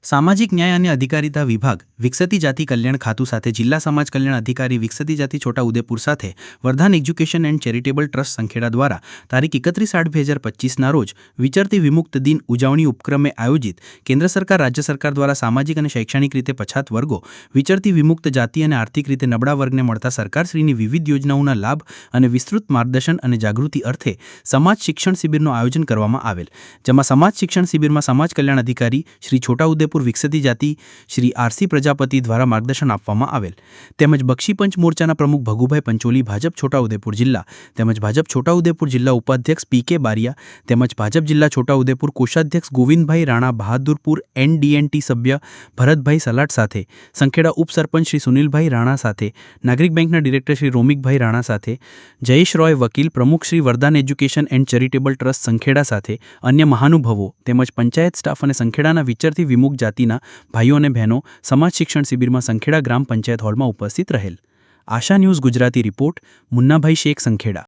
સામાજિક ન્યાય અને અધિકારીતા વિભાગ વિકસતી જાતિ કલ્યાણ ખાતું સાથે જિલ્લા સમાજ કલ્યાણ અધિકારી વિકસતી જાતિ છોટાઉદેપુર સાથે વરદાન education and charitable trust Sankheda દ્વારા તારીખ 31/8/2025ના રોજ વિચરતી વિમુક્ત દિન ઉજવણી ઉપક્રમે આયોજિત કેન્દ્ર સરકાર રાજ્ય સરકાર દ્વારા સામાજિક અને શૈક્ષણિક રીતે પછાત વર્ગો વિચરતી વિમુક્ત જાતિ અને આર્થિક રીતે નબળા વર્ગને મળતા સરકારશ્રીની વિવિધ યોજનાઓના લાભ અને વિસ્તૃત માર્ગદર્શન અને જાગૃતિ અર્થે સમાજ શિક્ષણ શિબિરનું આયોજન કરવામાં આવેલ, જેમાં સમાજ શિક્ષણ શિબિરમાં સમાજ કલ્યાણ અધિકારી શ્રી છોટાઉદેપુર વિકસતી જાતિ શ્રી આરસી પ્રજાપતિ દ્વારા માર્ગદર્શન આપવામાં આવેલ, તેમજ બક્ષી પંચ મોરચાના પ્રમુખ ભગુભાઈ પંચોલી ભાજપ છોટાઉદેપુર જિલ્લા તેમજ ભાજપ છોટાઉદેપુર જિલ્લા ઉપાધ્યક્ષ પી.કે. બારિયા તેમજ ભાજપ જિલ્લા છોટાઉદેપુર કોષાધ્યક્ષ ગોવિંદભાઈ રાણા બહાદુરપુર એનડીએનટી સભ્ય ભરતભાઈ સલાટ સાથે સંખેડા ઉપસરપંચ શ્રી સુનિલભાઈ રાણા સાથે નાગરિક બેંકના ડિરેક્ટર શ્રી રોમિકભાઈ રાણા સાથે જયેશ રોય વકીલ પ્રમુખ શ્રી વરદાન education and charitable trust Sankheda સાથે અન્ય મહાનુભાવો તેમજ પંચાયત સ્ટાફ અને સંખેડાના વિચરતી વિમુક્ત જાતિના ભાઈઓ અને બહેનો સમાજ શિક્ષણ શિબિરમાં સંખેડા ગ્રામ પંચાયત હોલમાં ઉપસ્થિત રહેલ. આશા ન્યૂઝ ગુજરાતી રિપોર્ટ મુન્નાભાઈ શેખ સંખેડા.